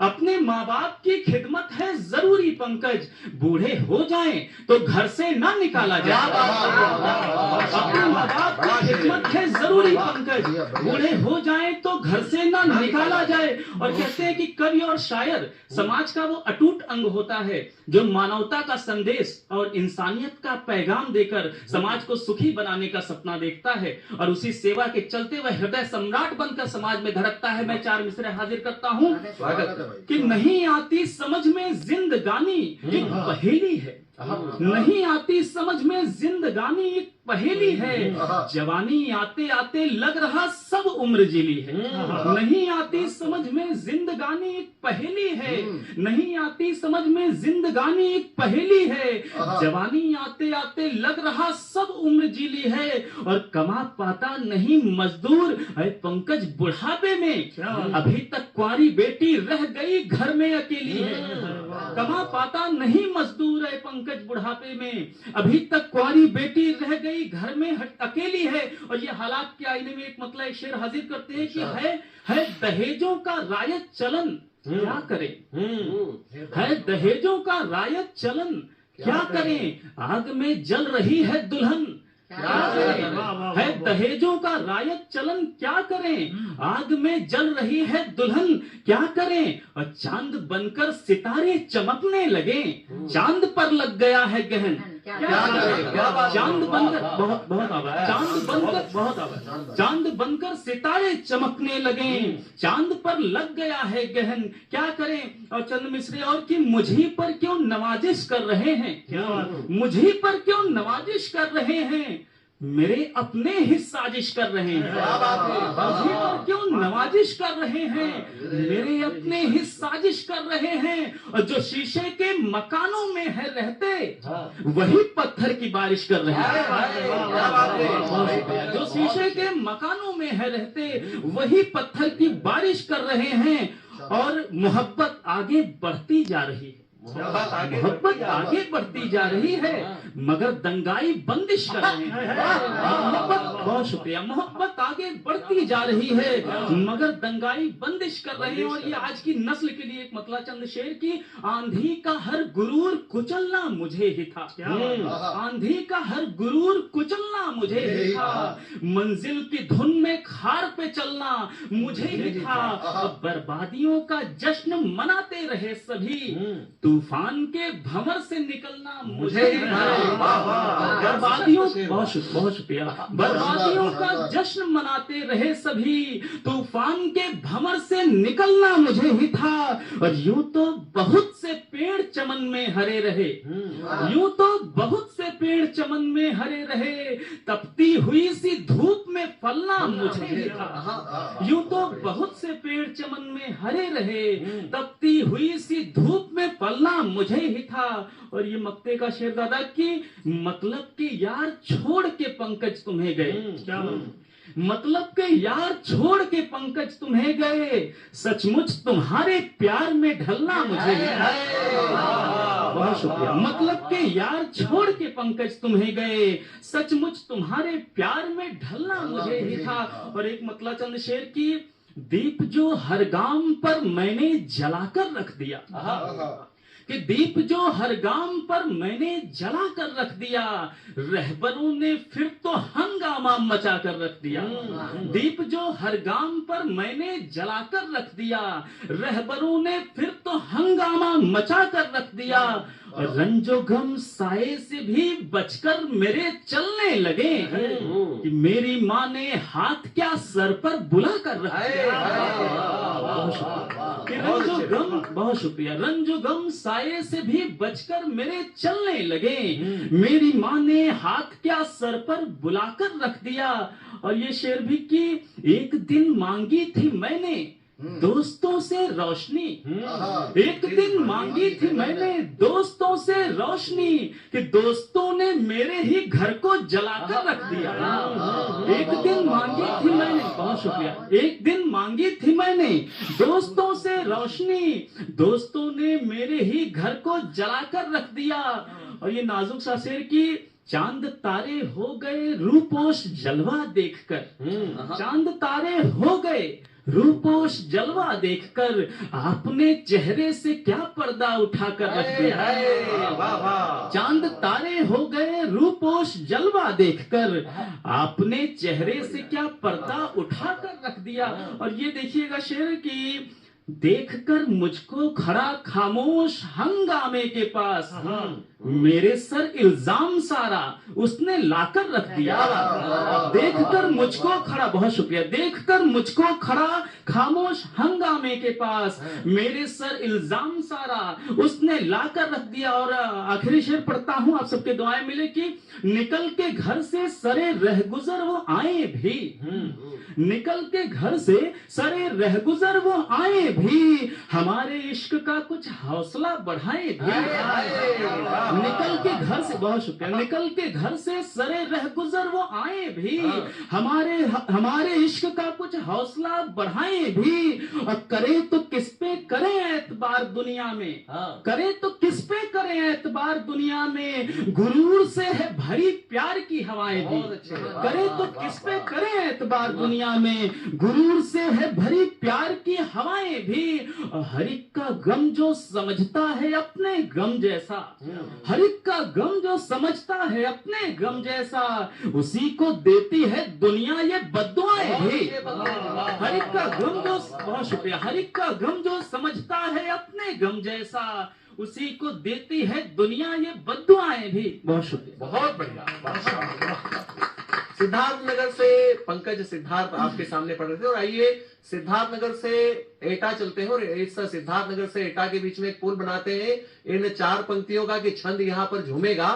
अपने माँ बाप की खिदमत है जरूरी पंकज, बूढ़े हो जाएं तो घर से ना निकाला जाए। अपने माँ बाप की खिदमत है जरूरी पंकज, बूढ़े हो जाएं तो घर से ना निकाला जाए। और कहते हैं कि कवि और शायर समाज का वो अटूट अंग होता है जो मानवता का संदेश और इंसानियत का पैगाम देकर समाज को सुखी बनाने का सपना देखता है, और उसी सेवा के चलते वह हृदय सम्राट बनकर समाज में धड़कता है। मैं 4 मिसरे हाजिर करता हूँ कि नहीं आती समझ में जिंदगानी एक पहेली है, नहीं आती समझ में जिंदगानी एक पहेली है, जवानी आते आते लग रहा सब उम्र जिली है। नहीं आती समझ में जिंदगानी एक पहेली है, नहीं आती समझ में जिंदगानी एक पहेली है, जवानी आते आते लग रहा सब उम्र जिली है, और कमा पाता नहीं मजदूर है पंकज बुढ़ापे में, अभी तक कुंवारी बेटी रह गई घर में अकेली है। कमा पाता नहीं मजदूर है पंकज बुढ़ापे में, अभी तक कुंवारी बेटी रह गई घर में अकेली है। और ये हालात के आईने में एक मतलब एक शेर हाजिर करते हैं कि है दहेजों का रायत चलन क्या करें, है दहेजों का रायत चलन क्या करें, आग में जल रही है दुल्हन क्या करें, है दहेजों का रायत चलन क्या करें, आग में जल रही है दुल्हन क्या करें, और चांद बनकर सितारे चमकने लगे, चांद पर लग गया है गहन क्या करें, चांद बनकर बहुत आवाज, चांद बनकर बहुत आवाज, चांद बनकर सितारे चमकने लगे, चांद पर लग गया है गहन क्या करें। और चंद मिसरे और कि मुझी पर क्यों नवाजिश कर रहे हैं, मुझी पर क्यों नवाजिश कर रहे हैं, मेरे अपने ही साजिश कर रहे हैं, मुझे पर क्यों नवाजिश कर रहे हैं, मेरे अपने ही साजिश कर रहे हैं, और जो शीशे के मकानों में है रहते वही पत्थर की बारिश कर रहे हैं, जो शीशे के मकानों में है रहते वही पत्थर की बारिश कर रहे हैं। और मोहब्बत आगे बढ़ती जा रही है, मोहब्बत आगे बढ़ती जा रही है, मगर दंगाई बंदिश कर रहे हैं। मोहब्बत, बहुत शुक्रिया, मोहब्बत आगे बढ़ती जा रही है मगर दंगाई बंदिश कर रहे हैं। और ये आज की नस्ल के लिए एक मतला चंद शेर की, आंधी का हर गुरूर कुचलना मुझे ही था, आंधी का हर गुरूर कुचलना मुझे ही था, मंजिल की धुन में खार पे चलना मुझे ही था, बर्बादियों का जश्न मनाते रहे सभी, तूफान के भंवर से निकलना मुझे ही था, बर्बादियों, बहुत शुक्रिया, बर्बादियों का जश्न मनाते रहे सभी, तूफान के भंवर से निकलना मुझे ही था। और यूं तो बहुत से पेड़ चमन में हरे रहे, यूं तो बहुत से पेड़ चमन में हरे रहे, तपती हुई सी धूप में फलना मुझे ही था, यूं तो बहुत से पेड़ चमन में हरे रहे, तपती हुई सी धूप में फलना मुझे ही था। और ये मक्ते का शेर दादा की, मतलब कि यार छोड़ के पंकज तुम्हें गए, क्या मतलब के यार छोड़ के पंकज तुम्हें गए, सचमुच तुम्हारे प्यार में ढलना मुझे ही था। बहुत शुक्रिया, मतलब के यार छोड़ के पंकज तुम्हें गए, सचमुच तुम्हारे प्यार में ढलना मुझे ही था। और एक मतला चंद शेर की, दीप जो हर गांव पर मैंने जलाकर रख दिया, कि दीप जो हर गांव पर मैंने जला कर रख दिया, रहबरों ने फिर तो हंगामा मचा कर रख दिया, दीप जो हर गांव पर मैंने जला कर रख दिया, रहबरों ने फिर तो हंगामा मचा कर रख दिया, और रंजो गम साए से भी बचकर मेरे चलने लगे, कि मेरी माँ ने हाथ क्या सर पर बुला कर रख दिया। रंजो गम, बहुत शुक्रिया, रंजो गम साए से भी बचकर मेरे चलने लगे, मेरी माँ ने हाथ क्या सर पर बुलाकर रख दिया। और ये शेर भी कि एक दिन मांगी थी मैंने दोस्तों से रोशनी, एक दिन मांगी थी मैंने दोस्तों से रोशनी, कि दोस्तों ने मेरे ही घर को जलाकर रख दिया। एक दिन मांगी थी मैंने, बहुत शुक्रिया, एक दिन मांगी थी मैंने दोस्तों से रोशनी, दोस्तों ने मेरे ही घर को जलाकर रख दिया। और ये नाजुक सा शेर की, चांद तारे हो गए रूपोश जलवा देखकर, चांद तारे हो गए रूपोश जलवा देखकर आपने चेहरे से क्या पर्दा उठाकर रख दिया। वाह वाह। चांद तारे हो गए रूपोश जलवा देखकर आपने चेहरे से क्या पर्दा उठाकर रख दिया। और ये देखिएगा शेर की, देखकर मुझको खड़ा खामोश हंगामे के पास मेरे सर इल्जाम सारा उसने लाकर रख दिया। देखकर मुझको खड़ा, बहुत शुक्रिया, देखकर मुझको खड़ा खामोश हंगामे के पास मेरे सर इल्जाम सारा उसने लाकर रख दिया। और आखिरी शेर पढ़ता हूं, आप सबके दुआएं मिले कि निकल के घर से सरे रहगुजर वो आए भी, निकल के घर से सरे रहगुजर वो आए भी, हमारे इश्क का कुछ हौसला बढ़ाए भी। निकल के घर से, बहुत शुक्रिया, निकल के घर से सरे रहगुजर वो आए भी, हमारे इश्क का कुछ हौसला बढ़ाए भी। और करे तो किस पे करें एतबार दुनिया में, करे तो किस पे करें एतबार दुनिया में, गुरूर से है भरी प्यार की हवाएं भी। करे तो किस पे करें एतबार दुनिया में, गुरूर से है भरी प्यार की हवाएं भी। और हर एक का गम जो समझता है अपने गम जैसा, हर एक का गम जो समझता है अपने गम जैसा, उसी को देती है दुनिया ये बद्दुआएं भी। हर एक का गम जो, बहुत शुक्रिया, हर एक का गम जो समझता है अपने गम जैसा, उसी को देती है दुनिया ये बद्दुआएं भी। बहुत शुक्रिया। बहुत बढ़िया। सिद्धार्थ नगर से पंकज सिद्धार्थ आपके सामने पढ़ रहे थे। और आइए सिद्धार्थ नगर से एटा चलते हैं और इस सिद्धार्थ नगर से एटा के बीच में एक पुल बनाते हैं। इन 4 पंक्तियों का कि छंद यहाँ पर झूमेगा।